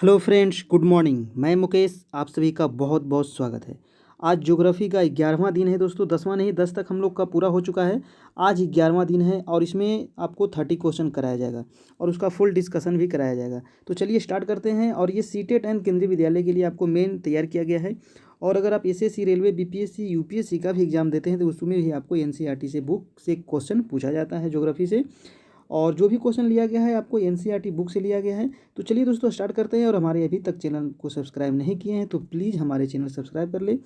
Hello friends, good morning. मैं मुकेश, आप सभी का बहुत बहुत स्वागत है। आज ज्योग्राफी का 11वां दिन है दोस्तों। 10वां नहीं, 10 तक हम लोग का पूरा हो चुका है। आज 11वां दिन है और इसमें आपको 30 क्वेश्चन कराया जाएगा और उसका फुल डिस्कशन भी कराया जाएगा। तो चलिए स्टार्ट करते हैं। और ये सीटेट एंड केंद्रीय विद्यालय के लिए आपको मेन तैयार किया गया है। और अगर आप एसएससी, रेलवे, बीपीएससी, यूपीएससी का भी एग्जाम देते हैं तो उसमें भी आपको एनसीईआरटी से बुक से क्वेश्चन पूछा जाता है ज्योग्राफी से। और जो भी क्वेश्चन लिया गया है आपको एनसीईआरटी बुक से लिया गया है। तो चलिए दोस्तों स्टार्ट करते हैं। और हमारे अभी तक चैनल को सब्सक्राइब नहीं किए हैं तो प्लीज़ हमारे चैनल सब्सक्राइब कर ले,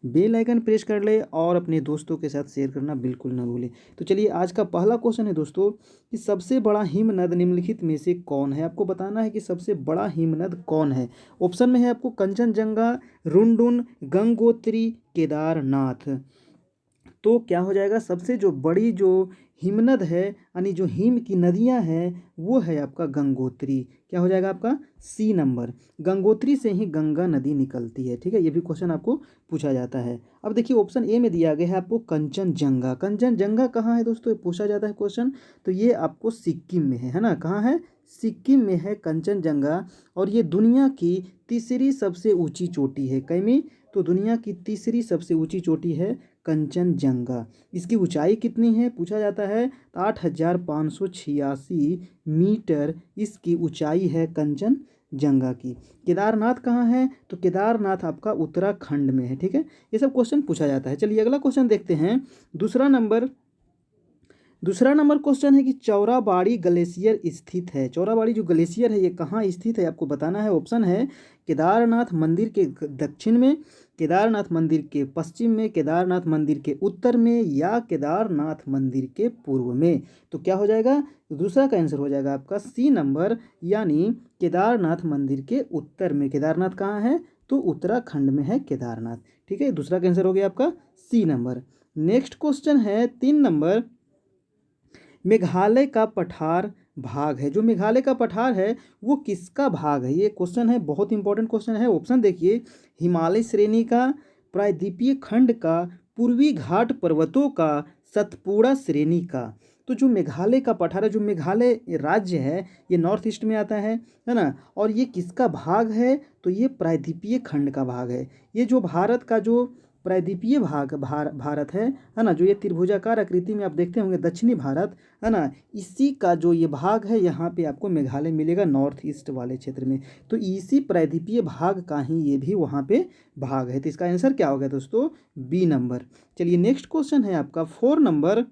बेल आइकन प्रेस कर ले और अपने दोस्तों के साथ शेयर करना बिल्कुल ना भूलें। तो चलिए आज का पहला क्वेश्चन है दोस्तों कि सबसे बड़ा हिमनद निम्नलिखित में से कौन है। आपको बताना है कि सबसे बड़ा हिमनद कौन है। ऑप्शन में है आपको कंचनजंगा, रुंडुन, गंगोत्री, केदारनाथ। तो क्या हो जाएगा, सबसे जो बड़ी जो हिमनद है यानी जो हिम की नदियां हैं वो है आपका गंगोत्री। क्या हो जाएगा आपका सी नंबर। गंगोत्री से ही गंगा नदी निकलती है। ठीक है, ये भी क्वेश्चन आपको पूछा जाता है। अब देखिए ऑप्शन ए में दिया गया है आपको कंचनजंगा। कंचनजंगा कहाँ है दोस्तों, ये पूछा जाता है क्वेश्चन। तो ये आपको सिक्किम में है ना। कहाँ है, सिक्किम में है कंचनजंगा। और ये दुनिया की तीसरी सबसे ऊंची चोटी है। कैमी, तो दुनिया की तीसरी सबसे ऊंची चोटी है कंचनजंगा। इसकी ऊंचाई कितनी है पूछा जाता है, 8,586 मीटर इसकी ऊंचाई है कंचनजंगा की। केदारनाथ कहाँ है, तो केदारनाथ आपका उत्तराखंड में है। ठीक है, ये सब क्वेश्चन पूछा जाता है। चलिए अगला क्वेश्चन देखते हैं। दूसरा नंबर क्वेश्चन है कि चौराबाड़ी ग्लेशियर स्थित है। चौराबाड़ी जो ग्लेशियर है ये कहाँ स्थित है आपको बताना है। ऑप्शन है केदारनाथ मंदिर के दक्षिण में, केदारनाथ मंदिर के पश्चिम में, केदारनाथ मंदिर के उत्तर में या केदारनाथ मंदिर के पूर्व में। तो क्या हो जाएगा, दूसरा का आंसर हो जाएगा आपका सी नंबर, यानी केदारनाथ मंदिर के उत्तर में। केदारनाथ कहाँ है, तो उत्तराखंड में है केदारनाथ। ठीक है, दूसरा का आंसर हो गया आपका सी नंबर। नेक्स्ट क्वेश्चन है 3 नंबर। मेघालय का पठार भाग है। जो मेघालय का पठार है वो किसका भाग है, ये क्वेश्चन है, बहुत इंपॉर्टेंट क्वेश्चन है। ऑप्शन देखिए, हिमालय श्रेणी का, प्रायद्वीपीय खंड का, पूर्वी घाट पर्वतों का, सतपुड़ा श्रेणी का। तो जो मेघालय का पठार है, जो मेघालय राज्य है ये नॉर्थ ईस्ट में आता है ना। और ये किसका भाग है, तो ये प्रायद्वीपीय खंड का भाग है। ये जो भारत का जो प्रायद्वीपीय भाग भारत है ना, जो ये त्रिभुजाकार आकृति में आप देखते होंगे दक्षिणी भारत है ना, इसी का जो ये भाग है यहाँ पे आपको मेघालय मिलेगा नॉर्थ ईस्ट वाले क्षेत्र में। तो इसी प्रायद्वीपीय भाग का ही ये भी वहाँ पे भाग है। तो इसका आंसर क्या हो गया दोस्तों, बी नंबर। चलिए नेक्स्ट क्वेश्चन है आपका 4 नंबर।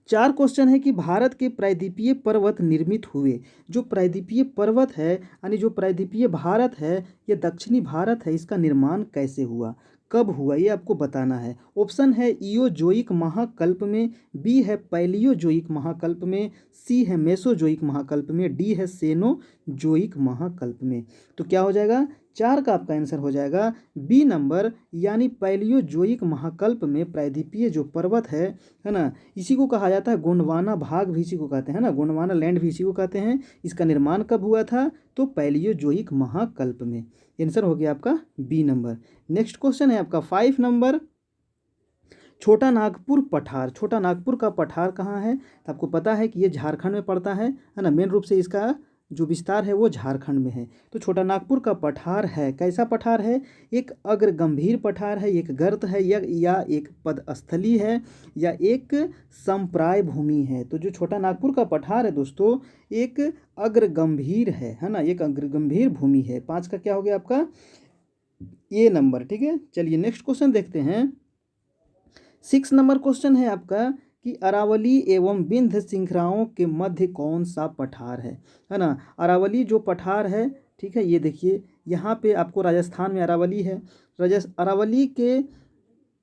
4 क्वेश्चन है कि भारत के प्रायद्वीपीय पर्वत निर्मित हुए। जो प्रायद्वीपीय पर्वत है यानी जो प्रायद्वीपीय भारत है, ये दक्षिणी भारत है, इसका निर्माण कैसे हुआ, कब हुआ, ये आपको बताना है। ऑप्शन है इयोजोइक महाकल्प में, बी है पैलियोजोइक महाकल्प में, सी है मेसोजोइक महाकल्प में, डी है सेनोजोइक महाकल्प में। तो क्या हो जाएगा, 4 का आपका आंसर हो जाएगा बी नंबर, यानी पैलियोजोइक महाकल्प में प्रायद्वीपीय जो पर्वत है ना, इसी को कहा जाता है गोंडवाना भाग भी इसी को कहते हैं ना, गोंडवाना लैंड भी इसी को कहते हैं। इसका निर्माण कब हुआ था, तो पैलियोजोइक महाकल्प में। आंसर हो गया आपका बी नंबर। नेक्स्ट क्वेश्चन है आपका 5 नंबर। छोटा नागपुर पठार, छोटा नागपुर का पठार कहाँ है, तो आपको पता है कि ये झारखंड में पड़ता है ना। मेन रूप से इसका जो विस्तार है वो झारखंड में है। तो छोटा नागपुर का पठार है, कैसा पठार है, एक अग्र गंभीर पठार है, एक गर्त है या एक पदस्थली है या एक संप्राय भूमि है। तो जो छोटा नागपुर का पठार है दोस्तों एक अग्र गंभीर है ना, एक अग्र गंभीर भूमि है। 5 का क्या हो गया आपका ए नंबर। ठीक है, चलिए नेक्स्ट क्वेश्चन देखते हैं। 6 नंबर क्वेश्चन है आपका कि अरावली एवं विंध्य श्रृंखलाओं के मध्य कौन सा पठार है ना। अरावली जो पठार है, ठीक है, ये देखिए यहाँ पे आपको राजस्थान में अरावली है। अरावली के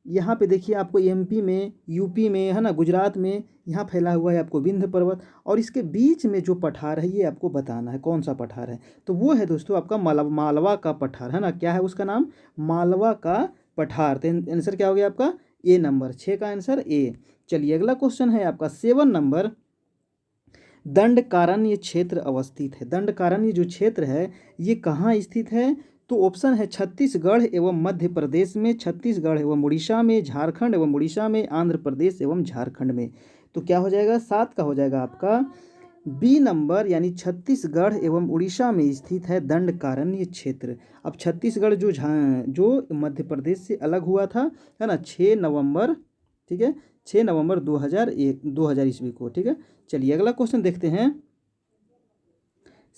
यहाँ पे देखिए आपको एमपी में, यूपी में है ना, गुजरात में यहाँ फैला हुआ है आपको विंध्य पर्वत। और इसके बीच में जो पठार है ये आपको बताना है कौन सा पठार है। तो वो है दोस्तों आपका मालवा का पठार है ना। क्या है उसका नाम, मालवा का पठार। तो आंसर क्या हो गया आपका ए नंबर, 6 का आंसर ए। चलिए अगला क्वेश्चन है आपका 7 नंबर। दंडकारण्य क्षेत्र अवस्थित है। दंडकारण्य जो क्षेत्र है ये कहाँ स्थित है, तो ऑप्शन है छत्तीसगढ़ एवं मध्य प्रदेश में, छत्तीसगढ़ एवं उड़ीसा में, झारखंड एवं उड़ीसा में, आंध्र प्रदेश एवं झारखंड में। तो क्या हो जाएगा, 7 का हो जाएगा आपका बी नंबर यानी छत्तीसगढ़ एवं उड़ीसा में स्थित है दंडकारण्य क्षेत्र। अब छत्तीसगढ़ जो मध्य प्रदेश से अलग हुआ था, है ना, 6 नवंबर, ठीक है, 6 नवंबर 2001 ईस्वी को, ठीक है। चलिए अगला क्वेश्चन देखते हैं।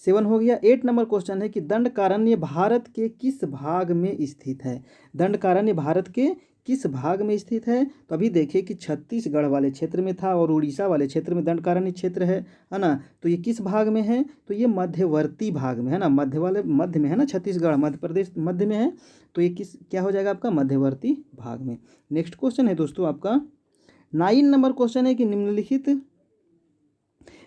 7 हो गया। 8 नंबर क्वेश्चन है कि दंडकारण्य भारत के किस भाग में स्थित है। दंडकारण्य भारत के किस भाग में स्थित है। तो अभी देखिए कि छत्तीसगढ़ वाले क्षेत्र में था और उड़ीसा वाले क्षेत्र में दंडकारण्य क्षेत्र है ना। तो ये किस भाग में है, तो ये मध्यवर्ती भाग में है ना, मध्य में है ना, छत्तीसगढ़ मध्य प्रदेश मध्य में है। तो ये क्या हो जाएगा आपका, मध्यवर्ती भाग में। नेक्स्ट क्वेश्चन है दोस्तों आपका 9 नंबर क्वेश्चन है कि निम्नलिखित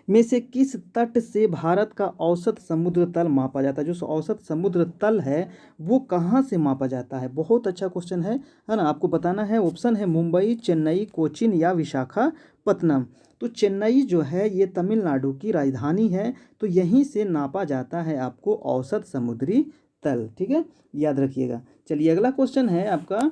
में से किस तट से भारत का औसत समुद्र तल मापा जाता है। जो औसत समुद्र तल है वो कहाँ से मापा जाता है। बहुत अच्छा क्वेश्चन है ना। आपको बताना है। ऑप्शन है मुंबई, चेन्नई, कोचीन या विशाखापत्तनम। तो चेन्नई जो है ये तमिलनाडु की राजधानी है, तो यहीं से नापा जाता है आपको औसत समुद्री तल, ठीक है, याद रखिएगा। चलिए अगला क्वेश्चन है आपका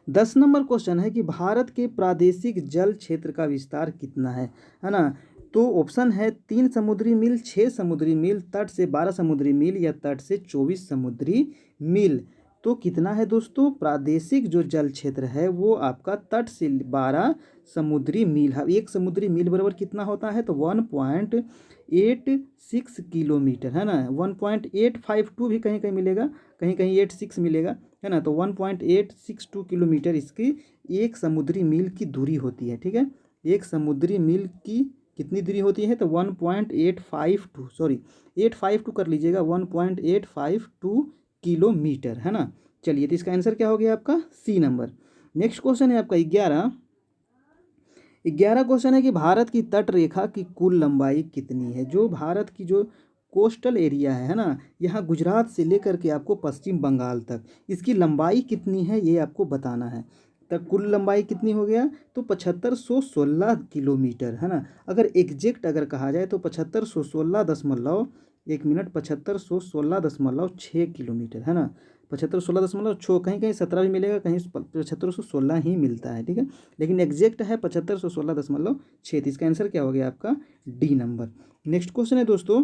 10 नंबर क्वेश्चन है कि भारत के प्रादेशिक जल क्षेत्र का विस्तार कितना है ना। तो ऑप्शन है 3 समुद्री मील, 6 समुद्री मील, तट से 12 समुद्री मील या तट से 24 समुद्री मील। तो कितना है दोस्तों, प्रादेशिक जो जल क्षेत्र है वो आपका तट से 12 समुद्री मील है। एक समुद्री मील बराबर कितना होता है, तो 1.86 किलोमीटर, है ना। 1.852 भी कहीं कहीं मिलेगा, कहीं कहीं 86 मिलेगा, है ना। तो 1.862 किलोमीटर इसकी एक समुद्री मील की दूरी होती है, ठीक है। एक समुद्री मील की कितनी दूरी होती है, तो 1.852, सॉरी 852 कर लीजिएगा, 1.852 किलोमीटर, है ना। चलिए तो इसका आंसर क्या हो गया आपका, सी नंबर। नेक्स्ट क्वेश्चन है आपका 11 क्वेश्चन है कि भारत की तट रेखा की कुल लंबाई कितनी है। जो भारत की जो कोस्टल एरिया है ना, यहाँ गुजरात से लेकर के आपको पश्चिम बंगाल तक, इसकी लंबाई कितनी है ये आपको बताना है। तब कुल लंबाई कितनी हो गया, तो 7516 किलोमीटर, है ना। अगर एग्जैक्ट अगर कहा जाए तो 7516.6 किलोमीटर, है ना। 7516.6, कहीं कहीं 17 भी मिलेगा, कहीं 7516 ही मिलता है, ठीक है। लेकिन एग्जैक्ट है 7516.6। तो इसका आंसर क्या हो गया आपका, डी नंबर। नेक्स्ट क्वेश्चन है दोस्तों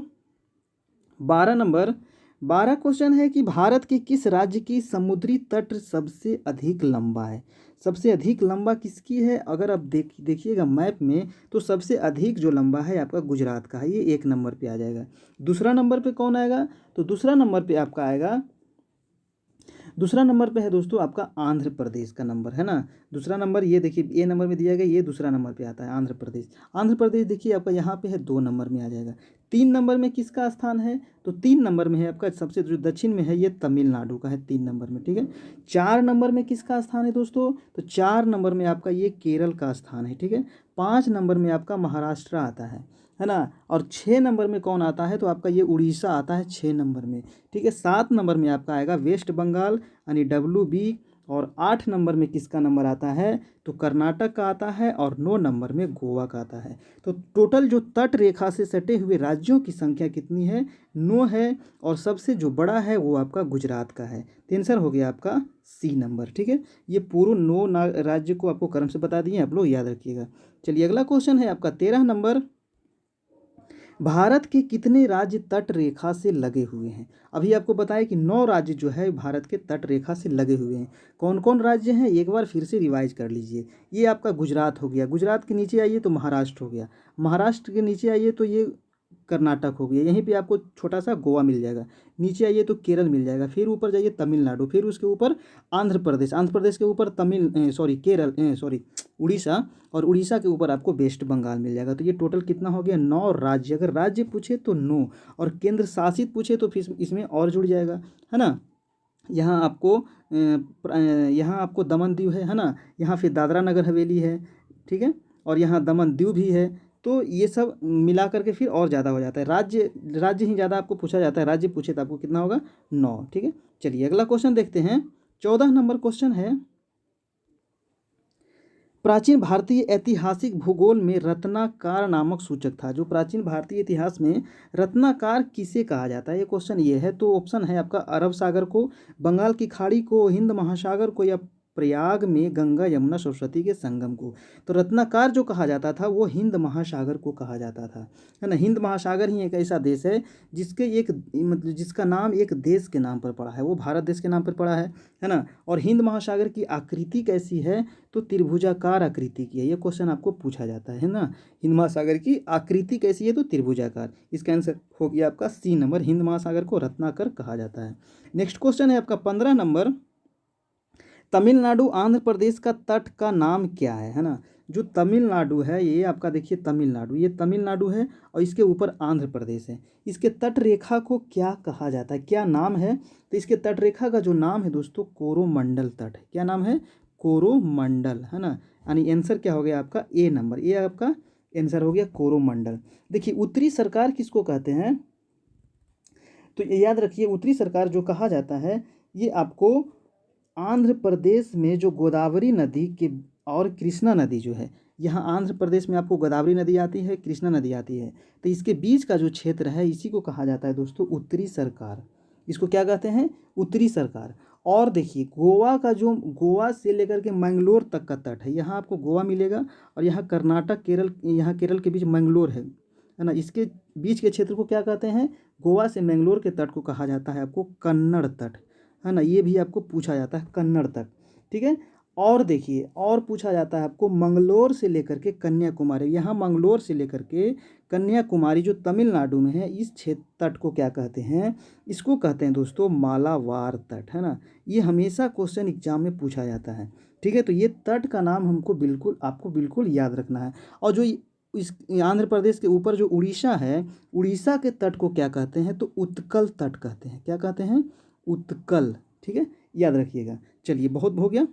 12 क्वेश्चन है कि भारत के किस राज्य की समुद्री तट सबसे अधिक लंबा है। सबसे अधिक लंबा किसकी है, अगर आप देखिएगा मैप में, तो सबसे अधिक जो लंबा है आपका गुजरात का है, ये 1 नंबर पे आ जाएगा। दूसरा नंबर पे कौन आएगा, तो दूसरा नंबर पे आपका आएगा, दूसरा नंबर पे है दोस्तों आपका आंध्र प्रदेश का नंबर, है ना। दूसरा नंबर ये देखिए ए नंबर में दिया गया, ये दूसरा नंबर पे आता है आंध्र प्रदेश। आंध्र प्रदेश देखिए आपका यहाँ पे है 2 नंबर में आ जाएगा। 3 नंबर में किसका स्थान है, तो 3 नंबर में है आपका सबसे जो दक्षिण में है ये तमिलनाडु का है 3 नंबर में, ठीक है। 4 नंबर में किसका स्थान है दोस्तों, तो 4 नंबर में आपका ये केरल का स्थान है, ठीक है। 5 नंबर में आपका महाराष्ट्र आता है ना। और 6 नंबर में कौन आता है, तो आपका ये उड़ीसा आता है 6 नंबर में, ठीक है। 7 नंबर में आपका आएगा वेस्ट बंगाल यानी WB। और 8 नंबर में किसका नंबर आता है, तो कर्नाटक का आता है। और 9 नंबर में गोवा का आता है। तो टोटल जो तट रेखा से सटे हुए राज्यों की संख्या कितनी है, 9 है। और सबसे जो बड़ा है वो आपका गुजरात का है। तो आंसर हो गया आपका सी नंबर, ठीक है। ये पूरे 9 राज्य को आपको क्रम से बता दिए, आप लोग याद रखिएगा। चलिए अगला क्वेश्चन है आपका 13 नंबर, भारत के कितने राज्य तट रेखा से लगे हुए हैं। अभी आपको बताया कि 9 राज्य जो है भारत के तट रेखा से लगे हुए हैं। कौन कौन राज्य हैं, एक बार फिर से रिवाइज कर लीजिए। ये आपका गुजरात हो गया, गुजरात के नीचे आइए तो महाराष्ट्र हो गया, महाराष्ट्र के नीचे आइए तो ये कर्नाटक हो गया, यहीं पे आपको छोटा सा गोवा मिल जाएगा। नीचे आइए तो केरल मिल जाएगा, फिर ऊपर जाइए तमिलनाडु, फिर उसके ऊपर आंध्र प्रदेश, आंध्र प्रदेश के ऊपर उड़ीसा, और उड़ीसा के ऊपर आपको वेस्ट बंगाल मिल जाएगा। तो ये टोटल कितना हो गया, 9 राज्य। अगर राज्य पूछे तो 9, और केंद्र शासित पूछे तो फिर इसमें और जुड़ जाएगा, है ना। यहाँ आपको दमन दीव है ना। यहाँ फिर दादरा नगर हवेली है, ठीक है। और यहाँ दमन दीव भी है। तो ये सब मिला करके फिर और ज़्यादा हो जाता है। राज्य ही ज़्यादा आपको पूछा जाता है, राज्य पूछे तो आपको कितना होगा, 9, ठीक है। चलिए अगला क्वेश्चन देखते हैं। 14 नंबर क्वेश्चन है, प्राचीन भारतीय ऐतिहासिक भूगोल में रत्नाकर नामक सूचक था। जो प्राचीन भारतीय इतिहास में रत्नाकर किसे कहा जाता है, ये क्वेश्चन ये है। तो ऑप्शन है आपका अरब सागर को, बंगाल की खाड़ी को, हिंद महासागर को, या प्रयाग में गंगा यमुना सरस्वती के संगम को। तो रत्नाकर जो कहा जाता था वो हिंद महासागर को कहा जाता था, है ना। हिंद महासागर ही एक ऐसा देश है जिसके एक मतलब जिसका नाम एक देश के नाम पर पड़ा है, वो भारत देश के नाम पर पड़ा है ना। और हिंद महासागर की आकृति कैसी है, तो त्रिभुजाकार आकृति की है। ये क्वेश्चन आपको पूछा जाता है ना, हिंद महासागर की आकृति कैसी है, तो त्रिभुजाकार। इसका आंसर हो गया आपका सी नंबर, हिंद महासागर को रत्नाकर कहा जाता है। नेक्स्ट क्वेश्चन है आपका 15 नंबर, तमिलनाडु आंध्र प्रदेश का तट का नाम क्या है ना। जो तमिलनाडु है ये आपका देखिए तमिलनाडु, ये तमिलनाडु है और इसके ऊपर आंध्र प्रदेश है। इसके तट रेखा को क्या कहा जाता है, क्या नाम है, तो इसके तट रेखा का जो नाम है दोस्तों कोरोमंडल तट है। क्या नाम है, कोरोमंडल, है ना। यानी आंसर क्या हो गया आपका ए नंबर, ये आपका आंसर हो गया कोरोमंडल। देखिए उत्तरी सरकार किसको कहते हैं, तो ये याद रखिए उत्तरी सरकार जो कहा जाता है ये आपको आंध्र प्रदेश में जो गोदावरी नदी के और कृष्णा नदी जो है, यहाँ आंध्र प्रदेश में आपको गोदावरी नदी आती है, कृष्णा नदी आती है, तो इसके बीच का जो क्षेत्र है इसी को कहा जाता है दोस्तों उत्तरी सरकार। इसको क्या कहते हैं, उत्तरी सरकार। और देखिए गोवा का जो गोवा से लेकर के मंगलोर तक का तट है, यहाँ आपको गोवा मिलेगा और यहाँ कर्नाटक केरल, यहाँ केरल के बीच मंगलोर है ना। इसके बीच के क्षेत्र को क्या कहते हैं, गोवा से मंगलोर के तट को कहा जाता है आपको कन्नड़ तट, है ना। ये भी आपको पूछा जाता है कन्नड़ तट, ठीक है। और देखिए और पूछा जाता है आपको मंगलोर से लेकर के कन्याकुमारी, यहाँ मंगलोर से लेकर के कन्याकुमारी जो तमिलनाडु में है, इस क्षेत्र तट को क्या कहते हैं, इसको कहते हैं दोस्तों मालाबार तट, है ना। ये हमेशा क्वेश्चन एग्जाम में पूछा जाता है, ठीक है। तो ये तट का नाम हमको बिल्कुल आपको बिल्कुल याद रखना है। और जो इस आंध्र प्रदेश के ऊपर जो उड़ीसा है, उड़ीसा के तट को क्या कहते हैं, तो उत्कल तट कहते हैं। क्या कहते हैं, उत्कल, ठीक है, याद रखिएगा। चलिए बहुत हो गया,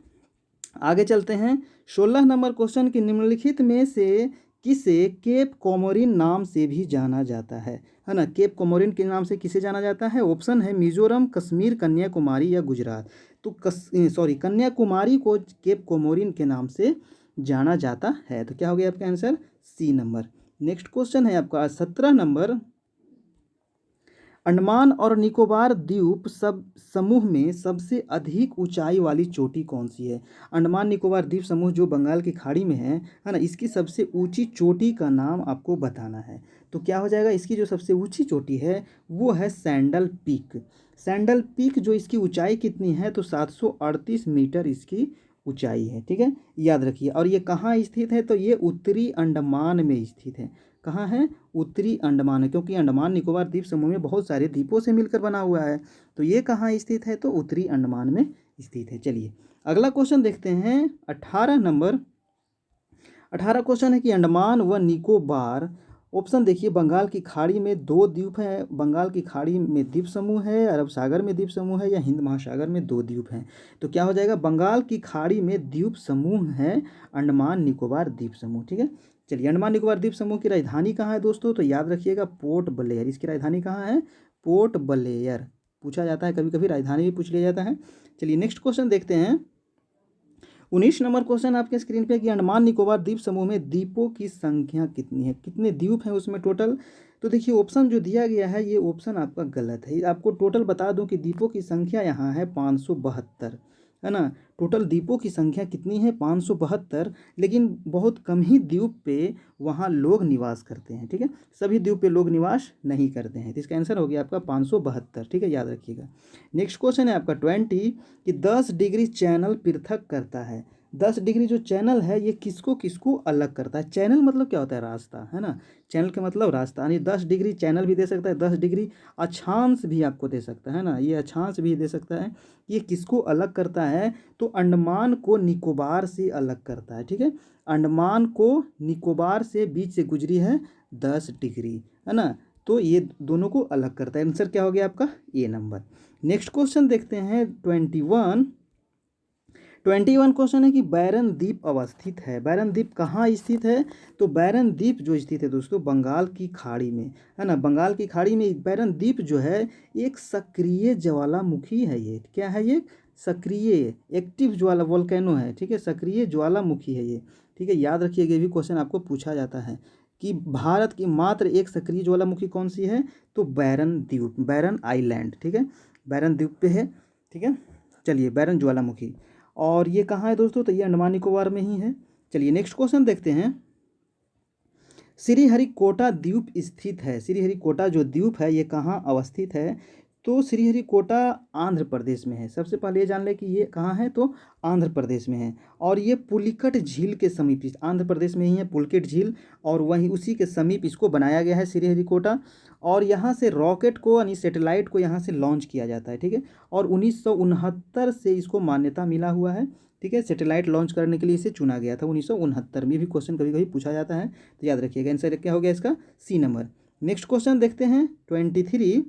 आगे चलते हैं। 16 नंबर क्वेश्चन की निम्नलिखित में से किसे केप कोमोरिन नाम से भी जाना जाता है ना। केप कोमोरिन के नाम से किसे जाना जाता है, ऑप्शन है मिजोरम, कश्मीर, कन्याकुमारी या गुजरात। तो कन्याकुमारी को केप कोमोरिन के नाम से जाना जाता है। तो क्या हो गया आपका answer, C number. Next question है आपका 17 नंबर, अंडमान और निकोबार द्वीप सब समूह में सबसे अधिक ऊंचाई वाली चोटी कौन सी है। अंडमान निकोबार द्वीप समूह जो बंगाल की खाड़ी में है ना, इसकी सबसे ऊंची चोटी का नाम आपको बताना है। तो क्या हो जाएगा, इसकी जो सबसे ऊंची चोटी है वो है सैंडल पीक। सैंडल पीक जो इसकी ऊंचाई कितनी है, तो 738 मीटर इसकी ऊंचाई है, ठीक है, याद रखिए। और ये कहाँ स्थित है, तो ये उत्तरी अंडमान में स्थित है। कहाँ है, उत्तरी अंडमान है, क्योंकि अंडमान निकोबार द्वीप समूह में बहुत सारे द्वीपों से मिलकर बना हुआ है। तो ये कहाँ स्थित है, तो उत्तरी अंडमान में स्थित है। चलिए अगला क्वेश्चन देखते हैं 18 नंबर। 18 क्वेश्चन है कि अंडमान व निकोबार, ऑप्शन देखिए बंगाल की खाड़ी में 2 द्वीप हैं, बंगाल की खाड़ी में द्वीप समूह है, अरब सागर में द्वीप समूह है, या हिंद महासागर में 2 द्वीप हैं। तो क्या हो जाएगा, बंगाल की खाड़ी में द्वीप समूह है अंडमान निकोबार द्वीप समूह, ठीक है। चलिए अंडमान निकोबार द्वीप समूह की राजधानी कहाँ है दोस्तों, तो याद रखिएगा पोर्ट ब्लेयर। इसकी राजधानी कहाँ है, पोर्ट ब्लेयर। पूछा जाता है कभी कभी, राजधानी भी पूछ लिया जाता है। चलिए नेक्स्ट क्वेश्चन देखते हैं। 19 नंबर क्वेश्चन आपके स्क्रीन पे कि अंडमान निकोबार द्वीप समूह में द्वीपों की संख्या कितनी है, कितने द्वीप हैं उसमें टोटल। तो देखिए ऑप्शन जो दिया गया है ये ऑप्शन आपका गलत है। आपको टोटल बता दूं कि द्वीपों की संख्या यहाँ है 572, है ना। टोटल द्वीपों की संख्या कितनी है, 572, लेकिन बहुत कम ही द्वीप पे वहाँ लोग निवास करते हैं, ठीक है। सभी द्वीप पे लोग निवास नहीं करते हैं। तो इसका आंसर हो गया आपका 572, ठीक है, याद रखिएगा। नेक्स्ट क्वेश्चन है आपका 20 कि 10 डिग्री चैनल पृथक करता है। 10 डिग्री जो चैनल है ये किसको किसको अलग करता है। चैनल मतलब क्या होता है, रास्ता, है ना। चैनल का मतलब रास्ता, यानी 10 डिग्री चैनल भी दे सकता है, 10 डिग्री अक्षांश भी आपको दे सकता है ना, ये अक्षांश भी दे सकता है। ये किसको अलग करता है, तो अंडमान को निकोबार से अलग करता है, ठीक है। अंडमान को निकोबार से बीच से गुजरी है 10 डिग्री, है ना। तो ये दोनों को अलग करता है। आंसर क्या हो गया आपका, ए नंबर। नेक्स्ट क्वेश्चन देखते हैं 21 क्वेश्चन है कि बैरन द्वीप अवस्थित है। बैरन द्वीप कहाँ स्थित है, तो बैरन द्वीप जो स्थित है दोस्तों बंगाल की खाड़ी में, है ना। बंगाल की खाड़ी में बैरन द्वीप जो है एक सक्रिय ज्वालामुखी है। ये क्या है, ये सक्रिय एक्टिव ज्वाला वोल्केनो है, ठीक है, सक्रिय ज्वालामुखी है ये, ठीक है, याद रखिएगा। ये भी क्वेश्चन आपको पूछा जाता है कि भारत की मात्र एक सक्रिय ज्वालामुखी कौन सी है, तो बैरन द्वीप, बैरन आइलैंड, ठीक है, बैरन द्वीप पे है, ठीक है। चलिए बैरन ज्वालामुखी। और ये कहाँ है दोस्तों, तो ये अंडमान निकोबार में ही है। चलिए नेक्स्ट क्वेश्चन देखते हैं। श्रीहरिकोटा द्वीप स्थित है, श्रीहरिकोटा जो द्वीप है ये कहाँ अवस्थित है, तो श्रीहरिकोटा आंध्र प्रदेश में है। सबसे पहले ये जान लें कि ये कहाँ है, तो आंध्र प्रदेश में है। और ये पुलिकट झील के समीप, आंध्र प्रदेश में ही है पुलिकट झील, और वहीं उसी के समीप इसको बनाया गया है श्रीहरिकोटा। और यहाँ से रॉकेट को यानी सेटेलाइट को यहाँ से लॉन्च किया जाता है, ठीक है। और 1969 से इसको मान्यता मिला हुआ है, ठीक है। सैटेलाइट लॉन्च करने के लिए इसे चुना गया था 1969 में। भी क्वेश्चन कभी कभी पूछा जाता है, तो याद रखिएगा। आंसर क्या हो गया इसका, सी नंबर। नेक्स्ट क्वेश्चन देखते हैं 23।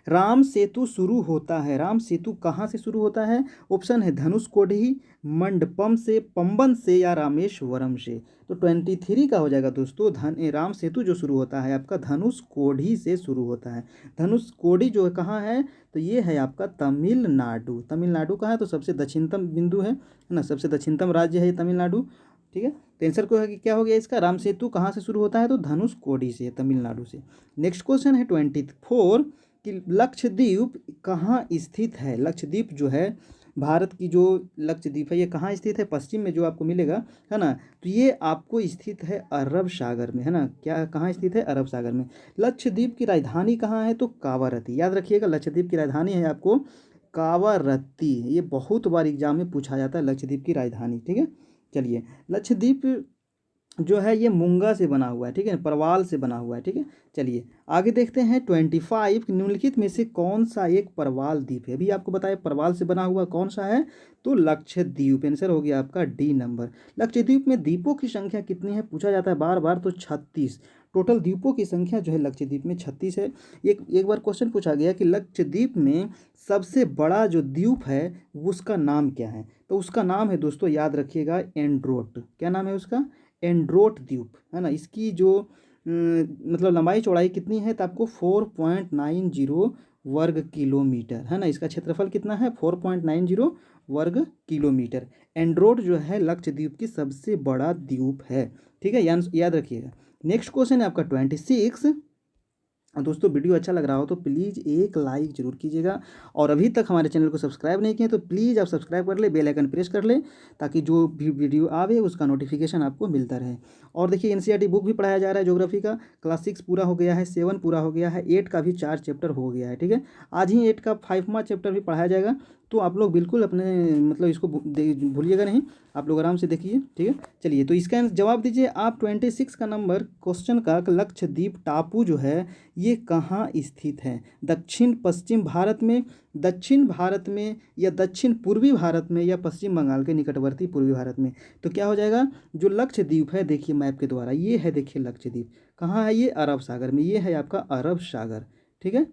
राम सेतु शुरू होता है, राम सेतु कहाँ से शुरू होता है, ऑप्शन है धनुषकोडी, मंडपम से, पंबन से, या रामेश्वरम से। तो 23 का हो जाएगा दोस्तों राम सेतु जो शुरू होता है आपका धनुषकोडी से शुरू होता है। धनुषकोडी जो कहाँ है, तो ये है आपका तमिलनाडु। तमिलनाडु का है, तो सबसे दक्षिणतम बिंदु है ना, सबसे दक्षिणतम राज्य है ये तमिलनाडु, ठीक है। तो आंसर को है कि क्या हो गया इसका, राम सेतु कहाँ से शुरू होता है, तो धनुषकोडी से, तमिलनाडु से। नेक्स्ट क्वेश्चन है 24 कि लक्षद्वीप कहाँ स्थित है। लक्षद्वीप जो है भारत की जो लक्षद्वीप है ये कहाँ स्थित है, पश्चिम में जो आपको मिलेगा, है ना। तो ये आपको स्थित है अरब सागर में, है ना। क्या कहाँ स्थित है, अरब सागर में। लक्षद्वीप की राजधानी कहाँ है, तो कावारत्ती। याद रखिएगा लक्षद्वीप की राजधानी है आपको कावारत्ती। ये बहुत बार एग्जाम में पूछा जाता है लक्षद्वीप की राजधानी, ठीक है। चलिए लक्षद्वीप जो है ये मूंगा से बना हुआ है, ठीक है, परवाल से बना हुआ है, ठीक है। चलिए आगे देखते हैं 25। निम्नलिखित में से कौन सा एक परवाल द्वीप है, अभी आपको बताया परवाल से बना हुआ कौन सा है, तो लक्षद्वीप। आंसर हो गया आपका डी नंबर। लक्षद्वीप में द्वीपों की संख्या कितनी है पूछा जाता है बार बार, तो 36। टोटल द्वीपों की संख्या जो है लक्षद्वीप में 36 है। एक बार क्वेश्चन पूछा गया कि लक्षद्वीप में सबसे बड़ा जो द्वीप है उसका नाम क्या है, तो उसका नाम है दोस्तों, याद रखिएगा, एंड्रोट। क्या नाम है उसका, एंड्रोट द्वीप, है ना। इसकी जो मतलब लंबाई चौड़ाई कितनी है, तो आपको 4.90 वर्ग किलोमीटर, है ना। इसका क्षेत्रफल कितना है, 4.90 वर्ग किलोमीटर। एंड्रोट जो है लक्षद्वीप की सबसे बड़ा द्वीप है, ठीक है, याद रखिएगा। नेक्स्ट क्वेश्चन है आपका 26। दोस्तों वीडियो अच्छा लग रहा हो तो प्लीज़ एक लाइक जरूर कीजिएगा, और अभी तक हमारे चैनल को सब्सक्राइब नहीं किए तो प्लीज़ आप सब्सक्राइब कर ले, बेल आइकन प्रेस कर ले, ताकि जो भी वीडियो आवे उसका नोटिफिकेशन आपको मिलता रहे। और देखिए एनसीईआरटी बुक भी पढ़ाया जा रहा है, ज्योग्राफी का क्लास 6 पूरा हो गया है, 7 पूरा हो गया है, 8 का भी 4 चैप्टर हो गया है, ठीक है। आज ही 8 का 5वां चैप्टर भी पढ़ाया जाएगा, तो आप लोग बिल्कुल अपने मतलब इसको भूलिएगा नहीं, आप लोग आराम से देखिए, ठीक है। चलिए तो इसका जवाब दीजिए आप 26 का नंबर क्वेश्चन का। लक्षद्वीप टापू जो है ये कहाँ स्थित है, दक्षिण पश्चिम भारत में, दक्षिण भारत में, या दक्षिण पूर्वी भारत में, या पश्चिम बंगाल के निकटवर्ती पूर्वी भारत में। तो क्या हो जाएगा, जो लक्षद्वीप है देखिए मैप के द्वारा, ये है देखिए लक्षद्वीप कहाँ है, ये अरब सागर में, ये है आपका अरब सागर, ठीक है।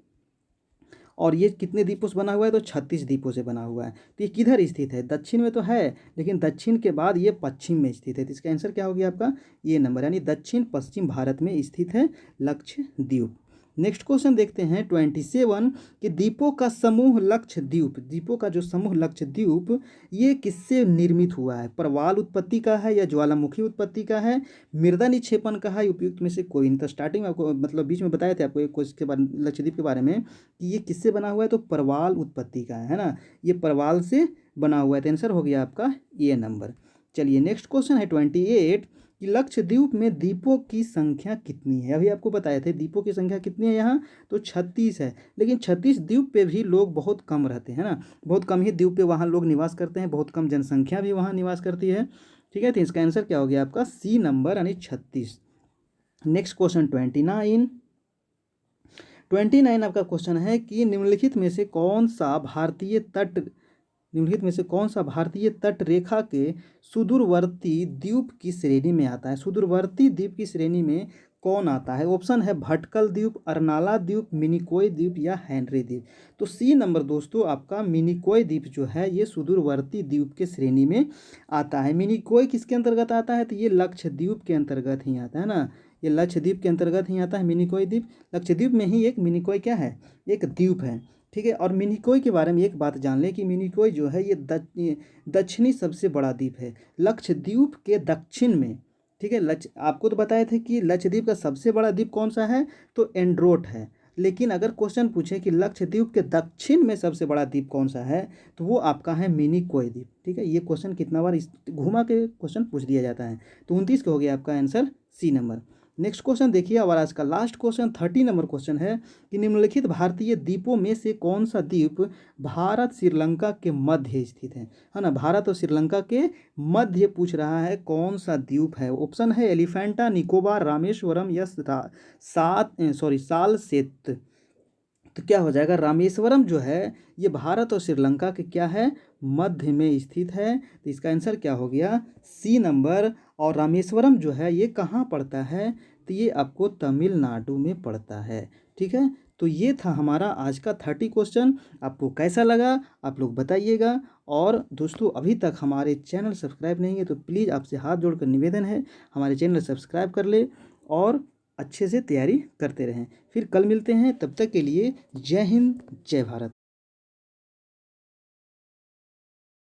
और ये कितने द्वीपों से बना हुआ है, तो 36 द्वीपों से बना हुआ है। तो ये किधर स्थित है, दक्षिण में तो है, लेकिन दक्षिण के बाद ये पश्चिम में स्थित है। तो इसका आंसर क्या हो गया आपका, ये नंबर, यानी दक्षिण पश्चिम भारत में स्थित है लक्षद्वीप। नेक्स्ट क्वेश्चन देखते हैं 27 कि द्वीपों का समूह लक्षद्वीप, द्वीपों का जो समूह लक्षद्वीप ये किससे निर्मित हुआ है, प्रवाल उत्पत्ति का है, या ज्वालामुखी उत्पत्ति का है, मृदा निक्षेपण का है, उपयुक्त में से कोई नहीं। तो स्टार्टिंग में आपको मतलब बीच में बताए थे आपको एक क्वेश्चन के बारे लक्षद्वीप के बारे में कि ये किससे बना हुआ है, तो प्रवाल उत्पत्ति का है ना, ये प्रवाल से बना हुआ है। तो आंसर हो गया आपका ये नंबर। चलिए नेक्स्ट क्वेश्चन है 28 कि लक्षद्वीप में द्वीपों की संख्या कितनी है, अभी आपको बताए थे द्वीपों की संख्या कितनी है यहाँ, तो 36 है। लेकिन 36 द्वीप पे भी लोग बहुत कम रहते हैं ना, बहुत कम ही द्वीप पे वहाँ लोग निवास करते हैं, बहुत कम जनसंख्या भी वहाँ निवास करती है, ठीक है। तो इसका आंसर क्या हो गया आपका, सी नंबर यानी 36। नेक्स्ट क्वेश्चन 29 आपका क्वेश्चन है कि निम्नलिखित में से कौन सा भारतीय तट रेखा के सुदूरवर्ती द्वीप की श्रेणी में आता है, सुदूरवर्ती द्वीप की श्रेणी में कौन आता है। ऑप्शन है भटकल द्वीप, अरनाला द्वीप, मिनिकॉय द्वीप, या हेनरी द्वीप। तो सी नंबर दोस्तों आपका मिनिकॉय द्वीप जो है ये सुदूरवर्ती द्वीप के श्रेणी में आता है। मिनिकॉय किसके अंतर्गत आता है, तो ये लक्षद्वीप के अंतर्गत ही आता है ना, ये लक्षद्वीप के अंतर्गत ही आता है मिनिकॉय द्वीप। लक्षद्वीप में ही एक मिनिकॉय क्या है, एक द्वीप है, ठीक है। और मिनिकॉय के बारे में एक बात जान लें कि मिनिकॉय जो है ये दक्षिणी सबसे बड़ा द्वीप है लक्षद्वीप के दक्षिण में, ठीक है। आपको तो बताए थे कि लक्षद्वीप का सबसे बड़ा द्वीप कौन सा है, तो एंड्रोट है, लेकिन अगर क्वेश्चन पूछे कि लक्षद्वीप के दक्षिण में सबसे बड़ा द्वीप कौन सा है, तो वो आपका है मिनिकॉय द्वीप। ठीक है, ये क्वेश्चन कितना बार इस घुमा के क्वेश्चन पूछ दिया जाता है। तो 29 का हो गया आपका answer C number. Next question देखिए, और आज का लास्ट क्वेश्चन 30 नंबर क्वेश्चन है कि निम्नलिखित भारतीय द्वीपों में से कौन सा द्वीप भारत श्रीलंका के मध्य स्थित है ना। भारत और श्रीलंका के मध्य पूछ रहा है कौन सा द्वीप है। ऑप्शन है एलिफेंटा, निकोबार, रामेश्वरम या सालसेत। तो क्या हो जाएगा, रामेश्वरम जो है ये भारत और श्रीलंका के क्या है, मध्य में स्थित है। तो इसका आंसर क्या हो गया, सी नंबर। और रामेश्वरम जो है ये कहाँ पड़ता है, तो ये आपको तमिलनाडु में पड़ता है। ठीक है, तो ये था हमारा आज का 30 क्वेश्चन। आपको कैसा लगा आप लोग बताइएगा। और दोस्तों अभी तक हमारे चैनल सब्सक्राइब नहीं है तो प्लीज़ आपसे हाथ जोड़कर निवेदन है हमारे चैनल सब्सक्राइब कर ले और अच्छे से तैयारी करते रहें। फिर कल मिलते हैं, तब तक के लिए जय हिंद जय भारत।